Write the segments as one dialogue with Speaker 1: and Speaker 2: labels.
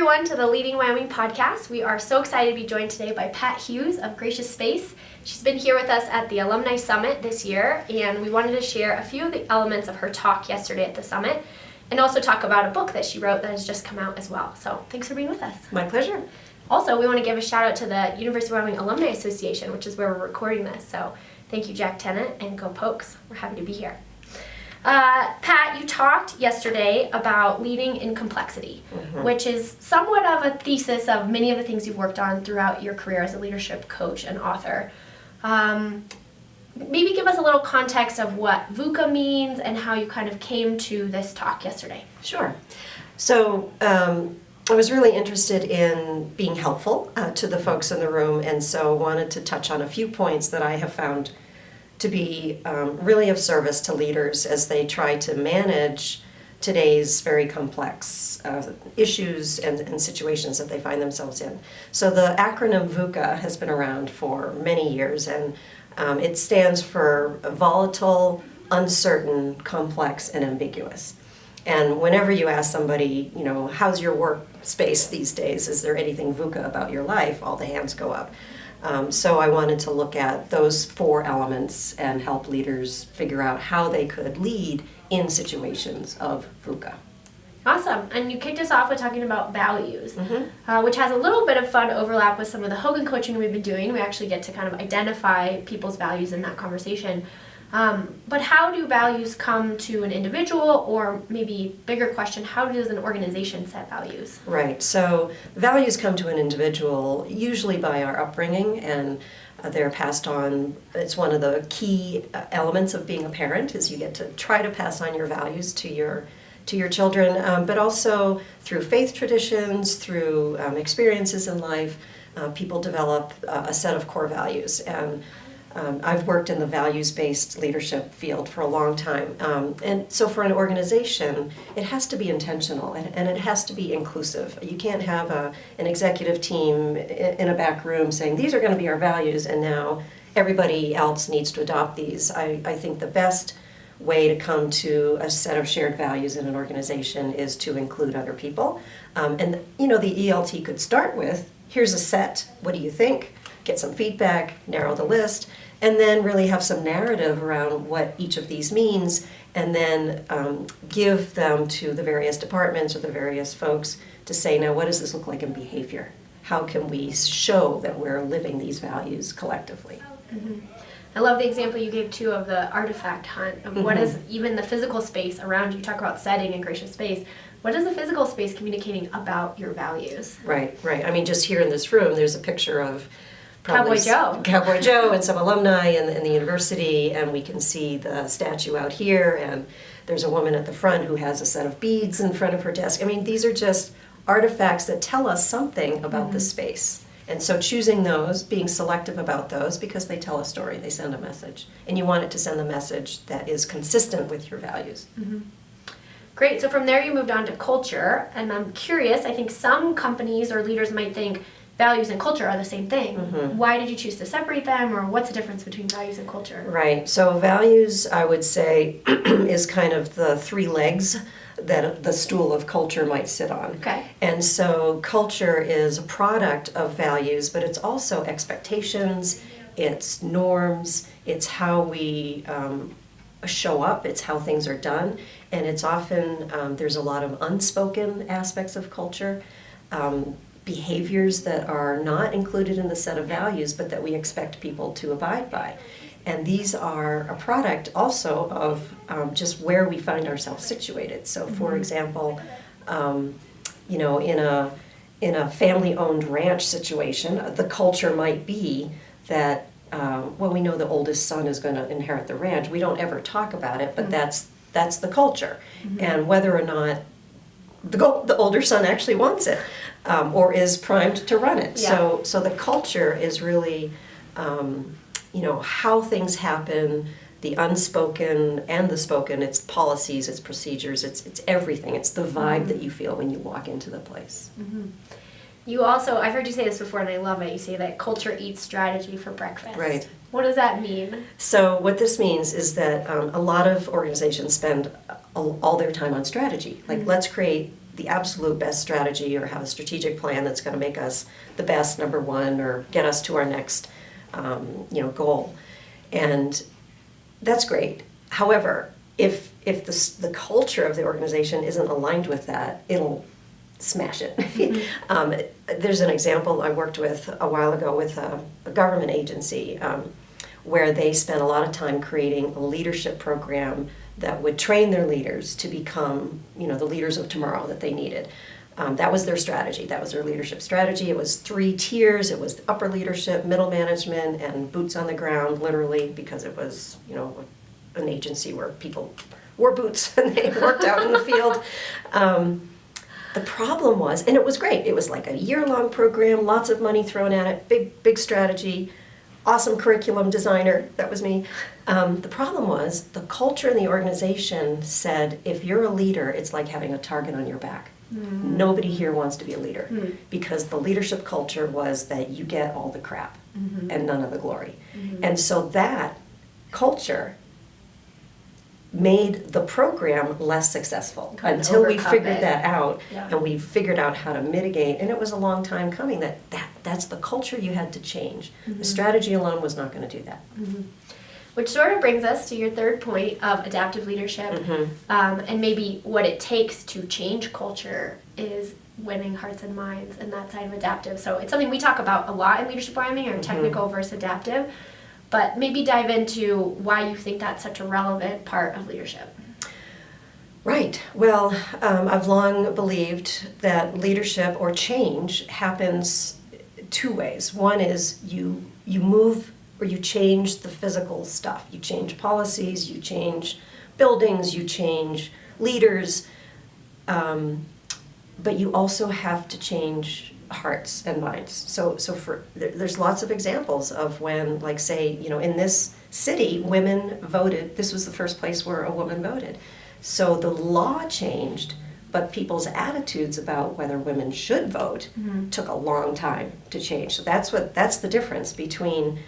Speaker 1: everyone to the Leading Wyoming podcast. We are so excited to be joined today by Pat Hughes of Gracious Space. She's been here with us at the Alumni Summit this year, and we wanted to share a few of the elements of her talk yesterday at the summit, and also talk about a book that she wrote that has just come out as well. So thanks for being with us.
Speaker 2: My pleasure.
Speaker 1: Also, we want to give a shout out to the University of Wyoming Alumni Association, which is where we're recording this. So thank you, Jack Tennant, and go Pokes. We're happy to be here. Pat, you talked yesterday about leading in complexity, which is somewhat of a thesis of many of the things you've worked on throughout your career as a leadership coach and author. Maybe give us a little context of what VUCA means and how you kind of came to this talk yesterday.
Speaker 2: Sure. So I was really interested in being helpful to the folks in the room, and so wanted to touch on a few points that I have found to be really of service to leaders as they try to manage today's very complex issues and situations that they find themselves in. So the acronym VUCA has been around for many years, and it stands for volatile, uncertain, complex, and ambiguous. And whenever you ask somebody, you know, how's your workspace these days? Is there anything VUCA about your life? All the hands go up. So I wanted to look at those four elements and help leaders figure out how they could lead in situations of VUCA.
Speaker 1: Awesome. And you kicked us off with talking about values, which has a little bit of fun overlap with some of the Hogan coaching we've been doing. We actually get to kind of identify people's values in that conversation. But how do values come to an individual, or maybe bigger question, how does an organization set values?
Speaker 2: Right, so values come to an individual usually by our upbringing, and they're passed on. It's one of the key elements of being a parent, is you get to try to pass on your values to your children, but also through faith traditions, through experiences in life, people develop a set of core values. And I've worked in the values-based leadership field for a long time. And so for an organization, it has to be intentional, and it has to be inclusive. You can't have an executive team in a back room saying, these are going to be our values, and now everybody else needs to adopt these. I think the best way to come to a set of shared values in an organization is to include other people. And, you know, the ELT could start with, here's a set, what do you think? Get some feedback, narrow the list, and then really have some narrative around what each of these means, and then give them to the various departments or the various folks to say, now what does this look like in behavior? How can we show that we're living these values collectively?
Speaker 1: I love the example you gave too of the artifact hunt, of what is even the physical space around you. Talk about setting and gracious space. What is the physical space communicating about your values?
Speaker 2: Right. I mean, just here in this room, there's a picture of
Speaker 1: Cowboy Joe
Speaker 2: and some alumni in the university, and we can see the statue out here, and there's a woman at the front who has a set of beads in front of her desk. I mean, these are just artifacts that tell us something about the space. And so choosing those, being selective about those, because they tell a story, they send a message. And you want it to send a message that is consistent with your values.
Speaker 1: Great. So from there you moved on to culture, and I'm curious, I think some companies or leaders might think values and culture are the same thing. Why did you choose to separate them, or what's the difference between values and culture?
Speaker 2: Right. So values, I would say, is kind of the three legs that the stool of culture might sit on.
Speaker 1: Okay.
Speaker 2: And so culture is a product of values, but it's also expectations, it's norms, it's how we show up, it's how things are done, and it's often, there's a lot of unspoken aspects of culture. Behaviors that are not included in the set of values, but that we expect people to abide by. And these are a product also of just where we find ourselves situated. So for example, you know, in a family-owned ranch situation, the culture might be that, well, we know the oldest son is going to inherit the ranch. We don't ever talk about it, but that's the culture. And whether or not the older son actually wants it, or is primed to run it.
Speaker 1: Yeah.
Speaker 2: So the culture is really, you know, how things happen, the unspoken and the spoken. It's policies, it's procedures, it's everything. It's the vibe that you feel when you walk into the place.
Speaker 1: You also, I've heard you say this before and I love it, you say that culture eats strategy for breakfast.
Speaker 2: Right.
Speaker 1: What does that mean?
Speaker 2: So what this means is that a lot of organizations spend all their time on strategy. Like, let's create the absolute best strategy or have a strategic plan that's going to make us the best number one or get us to our next goal. And that's great. However, if the culture of the organization isn't aligned with that, it'll smash it. There's an example I worked with a while ago with a government agency where they spent a lot of time creating a leadership program that would train their leaders to become, the leaders of tomorrow that they needed. That was their strategy. That was their leadership strategy. It was 3 tiers. It was upper leadership, middle management, and boots on the ground, literally, because it was, an agency where people wore boots and they worked out in the field. The problem was, and it was great, it was like a year-long program, lots of money thrown at it, big strategy, awesome curriculum designer, that was me. The problem was the culture in the organization said, if you're a leader, it's like having a target on your back. Mm-hmm. Nobody here wants to be a leader because the leadership culture was that you get all the crap and none of the glory. And so that culture made the program less successful until we figured that out and we figured out how to mitigate. And it was a long time coming that's the culture you had to change. The strategy alone was not going to do that.
Speaker 1: Which sort of brings us to your third point of adaptive leadership, and maybe what it takes to change culture is winning hearts and minds and that side of adaptive. So it's something we talk about a lot in Leadership Wyoming, or technical versus adaptive. But maybe dive into why you think that's such a relevant part of leadership.
Speaker 2: Right. Well, I've long believed that leadership or change happens 2 ways. One is you move or you change the physical stuff. You change policies, you change buildings, you change leaders, but you also have to change hearts and minds. So there's lots of examples of when, like, say, in this city, women voted. This was the first place where a woman voted. So the law changed, but people's attitudes about whether women should vote took a long time to change. So that's the difference between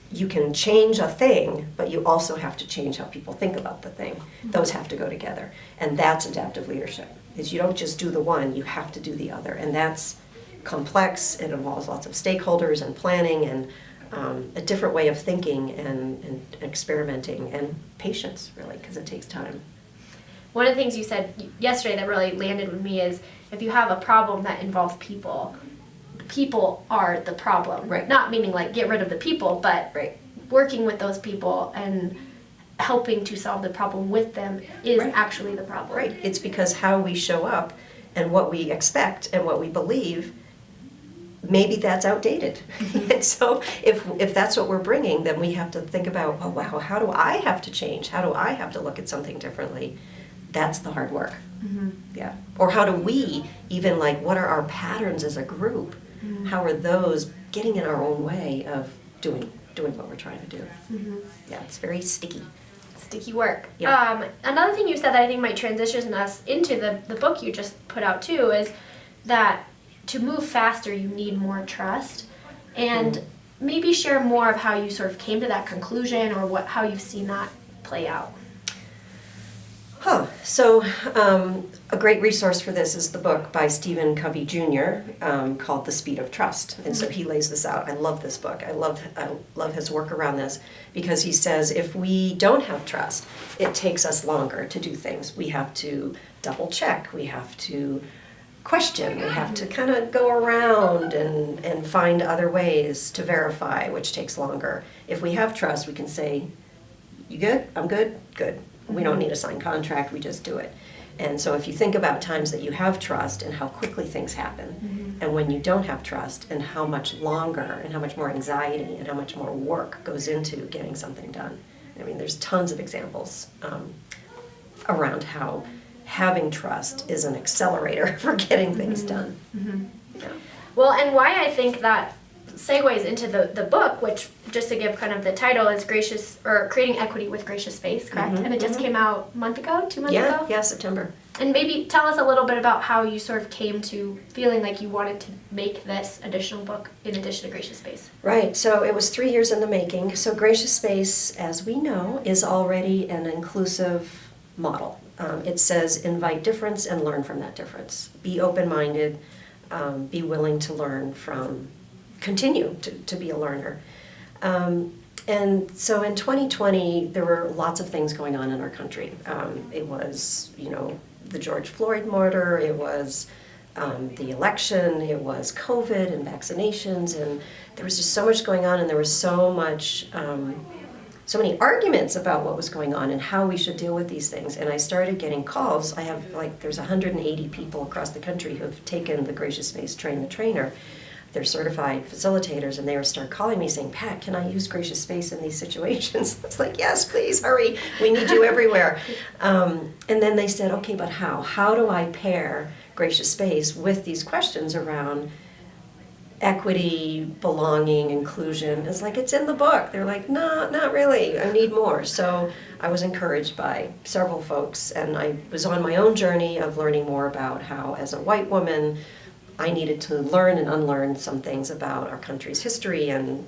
Speaker 2: you can change a thing, but you also have to change how people think about the thing. Those have to go together. And that's adaptive leadership. Is you don't just do the one, you have to do the other. And that's complex. It involves lots of stakeholders and planning and a different way of thinking and experimenting and patience, really, because it takes time.
Speaker 1: One of the things you said yesterday that really landed with me is if you have a problem that involves people, people are the problem.
Speaker 2: Right.
Speaker 1: Not meaning like get rid of the people, but working with those people and helping to solve the problem with them is actually the problem.
Speaker 2: Right. It's because how we show up and what we expect and what we believe, maybe that's outdated. And so if that's what we're bringing, then we have to think about, oh, wow, how do I have to change? How do I have to look at something differently? That's the hard work. Yeah. Or how do we, even like, what are our patterns as a group? How are those getting in our own way of doing what we're trying to do? Yeah, it's very sticky.
Speaker 1: Sticky work.
Speaker 2: Yeah.
Speaker 1: Another thing you said that I think might transition us into the book you just put out too is that to move faster you need more trust, and maybe share more of how you sort of came to that conclusion or how you've seen that play out.
Speaker 2: So a great resource for this is the book by Stephen Covey Jr. Called The Speed of Trust. And so he lays this out. I love this book. I love his work around this because he says if we don't have trust, it takes us longer to do things. We have to double check. We have to question. We have to kind of go around and find other ways to verify, which takes longer. If we have trust, we can say, you good? I'm good? Good. We don't need a signed contract, we just do it. And so if you think about times that you have trust and how quickly things happen, and when you don't have trust and how much longer and how much more anxiety and how much more work goes into getting something done. I mean, there's tons of examples around how having trust is an accelerator for getting things done. Yeah.
Speaker 1: Well, and why I think that segues into the book, which, just to give kind of the title, is Creating Equity with Gracious Space, correct? And it just came out a month ago, 2 months ago?
Speaker 2: Yeah, September.
Speaker 1: And maybe tell us a little bit about how you sort of came to feeling like you wanted to make this additional book in addition to Gracious Space.
Speaker 2: Right, so it was 3 years in the making. So Gracious Space, as we know, is already an inclusive model. it says invite difference and learn from that difference. Be open-minded, be willing to learn from, continue to be a learner. And so in 2020, there were lots of things going on in our country. It was, the George Floyd murder, it was the election, it was COVID and vaccinations, and there was just so much going on, and there was so many arguments about what was going on and how we should deal with these things. And I started getting calls. There's 180 people across the country who have taken the Gracious Space Train the Trainer. They're certified facilitators, and they would start calling me saying, Pat, can I use Gracious Space in these situations? It's like, yes, please, hurry. We need you everywhere. And then they said, okay, but how? How do I pair Gracious Space with these questions around equity, belonging, inclusion? It's like, it's in the book. They're like, no, not really. I need more. So I was encouraged by several folks, and I was on my own journey of learning more about how, as a white woman, I needed to learn and unlearn some things about our country's history and,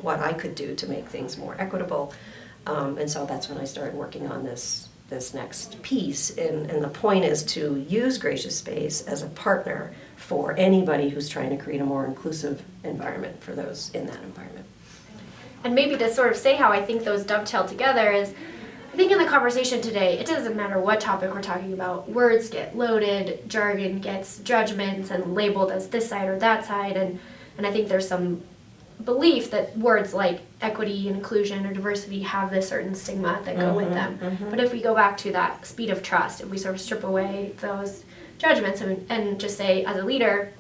Speaker 2: what I could do to make things more equitable. And so that's when I started working on this next piece. And the point is to use Gracious Space as a partner for anybody who's trying to create a more inclusive environment for those in that environment.
Speaker 1: And maybe to sort of say how I think those dovetail together is, I think in the conversation today, it doesn't matter what topic we're talking about. Words get loaded, jargon gets judgments and labeled as this side or that side, and I think there's some belief that words like equity and inclusion or diversity have this certain stigma that go with them. But if we go back to that speed of trust, if we sort of strip away those judgments and just say, as a leader,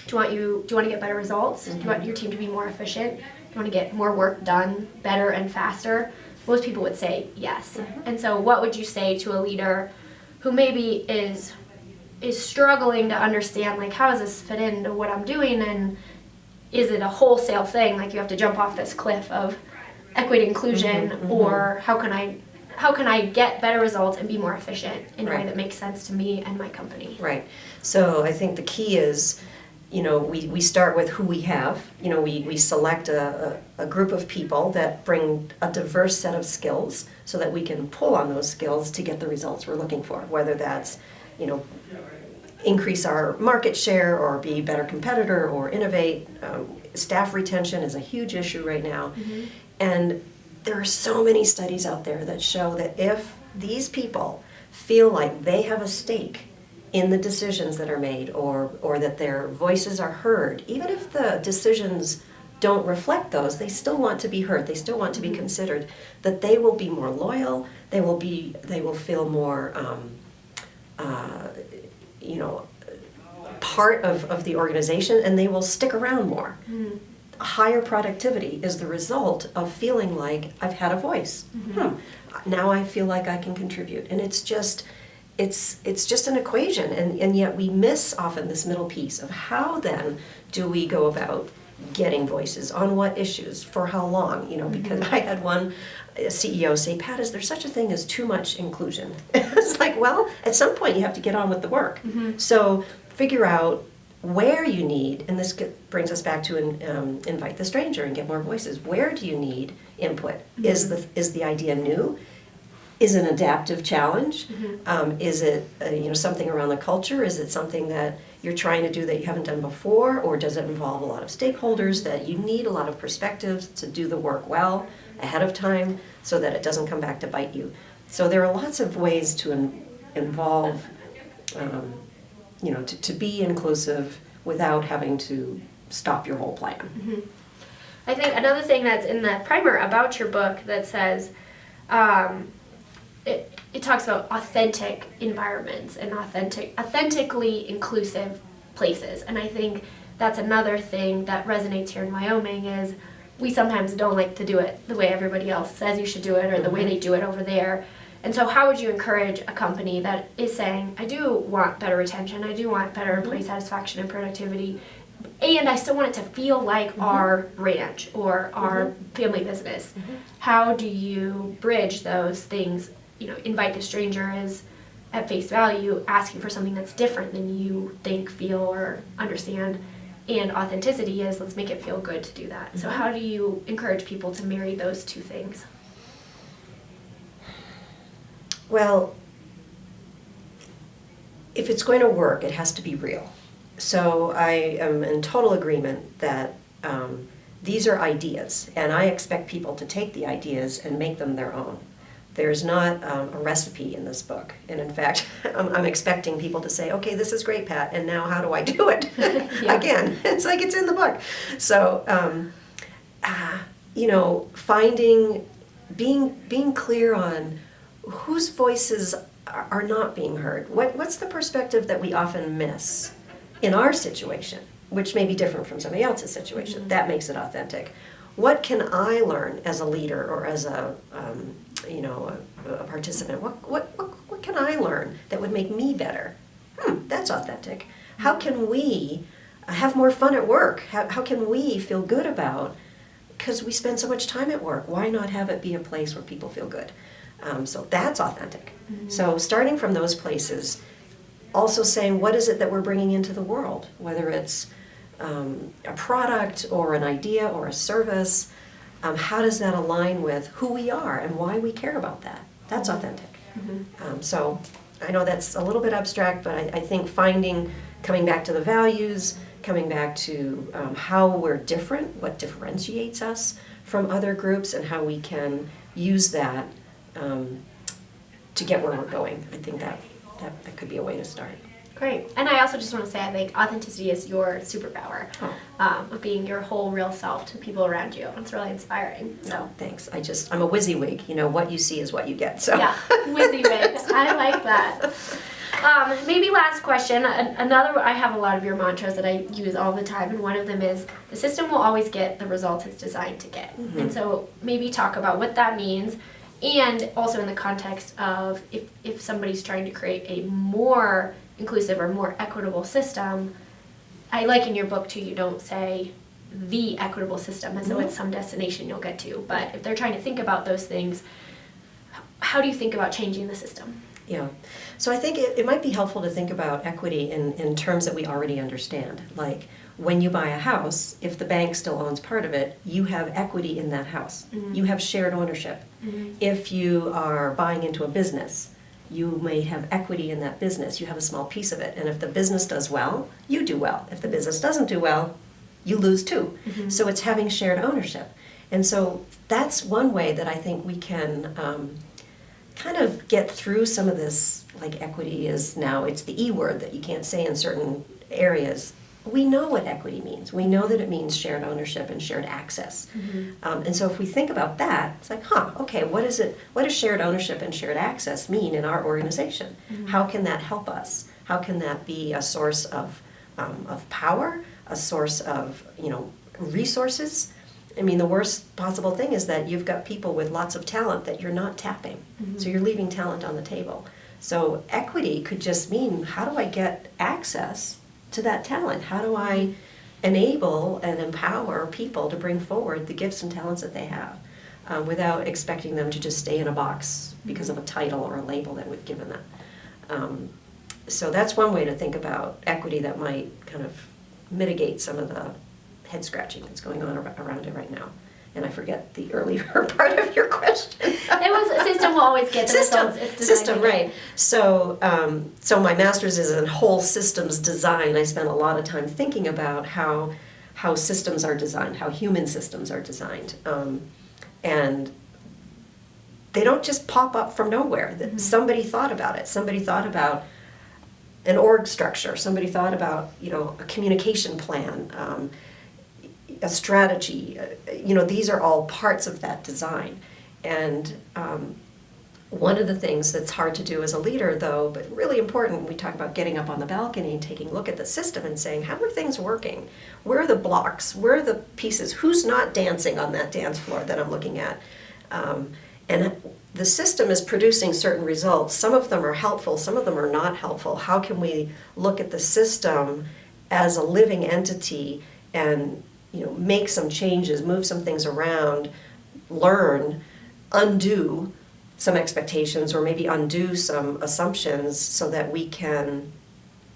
Speaker 1: do you want to get better results? Do you want your team to be more efficient? Do you want to get more work done better and faster? Most people would say yes. And so what would you say to a leader who maybe is struggling to understand, like, how does this fit into what I'm doing, and is it a wholesale thing, like you have to jump off this cliff of equity inclusion, or how can I get better results and be more efficient in a way that makes sense to me and my company?
Speaker 2: Right. So I think the key is, we start with who we have. We select a group of people that bring a diverse set of skills so that we can pull on those skills to get the results we're looking for, whether that's, increase our market share or be a better competitor or innovate. Staff retention is a huge issue right now. And there are so many studies out there that show that if these people feel like they have a stake in the decisions that are made, or that their voices are heard, even if the decisions don't reflect those, they still want to be heard, they still want to be considered, that they will be more loyal, they will feel more part of the organization, and they will stick around more. Higher productivity is the result of feeling like I've had a voice. Now I feel like I can contribute. And it's just an equation, and yet we miss often this middle piece of how then do we go about getting voices on what issues, for how long, because I had one CEO say, Pat, is there such a thing as too much inclusion? It's like, well, at some point you have to get on with the work. So figure out where you need, and this brings us back to invite the stranger and get more voices. Where do you need input? Is the idea new? Is it an adaptive challenge? Is it something around the culture? Is it something that you're trying to do that you haven't done before? Or does it involve a lot of stakeholders that you need a lot of perspectives to do the work well ahead of time so that it doesn't come back to bite you? So there are lots of ways to involve, to be inclusive without having to stop your whole plan.
Speaker 1: I think another thing that's in the primer about your book that says, it talks about authentic environments and authentically inclusive places. And I think that's another thing that resonates here in Wyoming is we sometimes don't like to do it the way everybody else says you should do it or the way they do it over there. And so how would you encourage a company that is saying, I do want better retention, I do want better employee satisfaction and productivity, and I still want it to feel like our ranch or our family business. How do you bridge those things? Invite the stranger is at face value asking for something that's different than you think, feel, or understand. And authenticity is let's make it feel good to do that. So how do you encourage people to marry those two things?
Speaker 2: Well, if it's going to work, it has to be real. So I am in total agreement that these are ideas, and I expect people to take the ideas and make them their own. There's not a recipe in this book, and in fact, I'm expecting people to say, okay, this is great, Pat, and now how do I do it?
Speaker 1: Yeah.
Speaker 2: Again, it's like it's in the book. So, you know, being clear on whose voices are not being heard. What's the perspective that we often miss in our situation, which may be different from somebody else's situation? Mm-hmm. That makes it authentic. What can I learn as a leader or as a participant? What can I learn that would make me better? That's authentic. How can we have more fun at work? How can we feel good about, because we spend so much time at work, why not have it be a place where people feel good? So that's authentic. Mm-hmm. So starting from those places, also saying what is it that we're bringing into the world, whether it's a product or an idea or a service, how does that align with who we are and why we care about that? That's authentic. Mm-hmm. So I know that's a little bit abstract, but I think coming back to the values, coming back to how we're different, what differentiates us from other groups, and how we can use that to get where we're going. I think that could be a way to start.
Speaker 1: Great. And I also just want to say, I think authenticity is your superpower, of being your whole real self to people around you. It's really inspiring. So
Speaker 2: no, thanks. I'm a WYSIWYG. You know, what you see is what you get. So
Speaker 1: yeah, WYSIWYG. I like that. Maybe last question. I have a lot of your mantras that I use all the time, and one of them is the system will always get the results it's designed to get. Mm-hmm. And so maybe talk about what that means, and also in the context of if somebody's trying to create a more inclusive or more equitable system. I like in your book too, you don't say the equitable system as though it's some destination you'll get to, but if they're trying to think about those things, how do you think about changing the system?
Speaker 2: Yeah, so I think it might be helpful to think about equity in terms that we already understand. Like when you buy a house, if the bank still owns part of it, you have equity in that house. Mm-hmm. You have shared ownership. Mm-hmm. If you are buying into a business, you may have equity in that business. You have a small piece of it. And if the business does well, you do well. If the business doesn't do well, you lose too. Mm-hmm. So it's having shared ownership. And so that's one way that I think we can kind of get through some of this, like equity is now, it's the E word that you can't say in certain areas. We know what equity means. We know that it means shared ownership and shared access. Mm-hmm. And so if we think about that, it's like, okay, what does shared ownership and shared access mean in our organization? Mm-hmm. How can that help us? How can that be a source of power, a source of, resources? I mean, the worst possible thing is that you've got people with lots of talent that you're not tapping. Mm-hmm. So you're leaving talent on the table. So equity could just mean, how do I get access to that talent? How do I enable and empower people to bring forward the gifts and talents that they have without expecting them to just stay in a box because of a title or a label that we've given them? So that's one way to think about equity that might kind of mitigate some of the head scratching that's going on around it right now. And I forget the earlier part of your question.
Speaker 1: It was a system will always get the results it's designed
Speaker 2: system, right. So my master's is in whole systems design. I spent a lot of time thinking about how systems are designed, how human systems are designed. And they don't just pop up from nowhere. Mm-hmm. Somebody thought about it. Somebody thought about an org structure. Somebody thought about, a communication plan, a strategy. These are all parts of that design. And one of the things that's hard to do as a leader, though, but really important, we talk about getting up on the balcony and taking a look at the system and saying, how are things working? Where are the blocks? Where are the pieces? Who's not dancing on that dance floor that I'm looking at? And the system is producing certain results. Some of them are helpful, some of them are not helpful. How can we look at the system as a living entity and make some changes, move some things around, learn, undo some expectations, or maybe undo some assumptions so that we can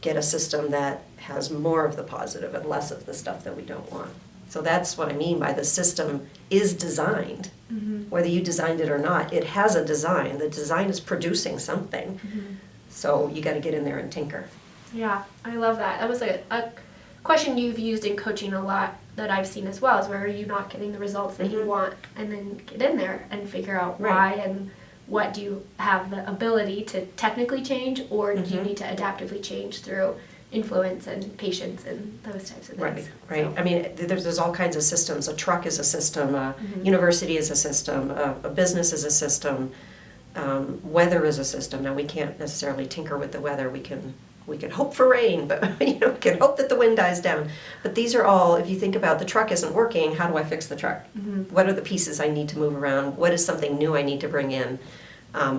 Speaker 2: get a system that has more of the positive and less of the stuff that we don't want. So that's what I mean by the system is designed. Mm-hmm. Whether you designed it or not, it has a design. The design is producing something. Mm-hmm. So you got to get in there and tinker.
Speaker 1: Yeah, I love that. That was a question you've used in coaching a lot that I've seen as well, is where are you not getting the results that you want, and then get in there and figure out why and what do you have the ability to technically change, or do you need to adaptively change through influence and patience and those types of things.
Speaker 2: Right.
Speaker 1: So.
Speaker 2: I mean, there's all kinds of systems. A truck is a system, a university is a system, a business is a system, weather is a system. Now we can't necessarily tinker with the weather. We can hope for rain, but we can hope that the wind dies down. But these are all, if you think about the truck isn't working, how do I fix the truck? What are the pieces I need to move around? What is something new I need to bring in?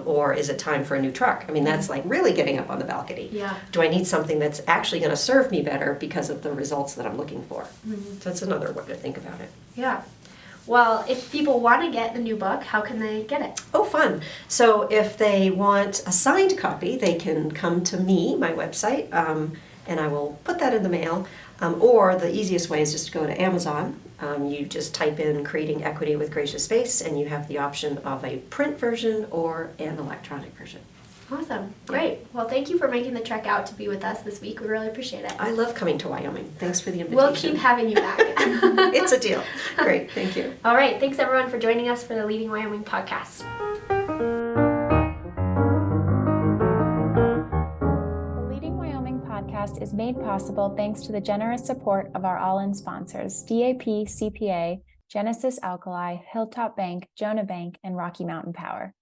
Speaker 2: Or is it time for a new truck? I mean, that's like really getting up on the balcony.
Speaker 1: Yeah.
Speaker 2: Do I need something that's actually going to serve me better because of the results that I'm looking for? So that's another way to think about it.
Speaker 1: Yeah. Well, if people want to get the new book, how can they get it?
Speaker 2: Oh, fun. So if they want a signed copy, they can come to me, my website, and I will put that in the mail. Or the easiest way is just to go to Amazon. You just type in Creating Equity with Gracious Space, and you have the option of a print version or an electronic version.
Speaker 1: Awesome. Great. Well, thank you for making the trek out to be with us this week. We really appreciate it.
Speaker 2: I love coming to Wyoming. Thanks for the invitation.
Speaker 1: We'll keep having you back.
Speaker 2: It's a deal. Great. Thank you.
Speaker 1: All right. Thanks, everyone, for joining us for the Leading Wyoming podcast.
Speaker 3: The Leading Wyoming podcast is made possible thanks to the generous support of our all-in sponsors, DAP CPA, Genesis Alkali, Hilltop Bank, Jonah Bank, and Rocky Mountain Power.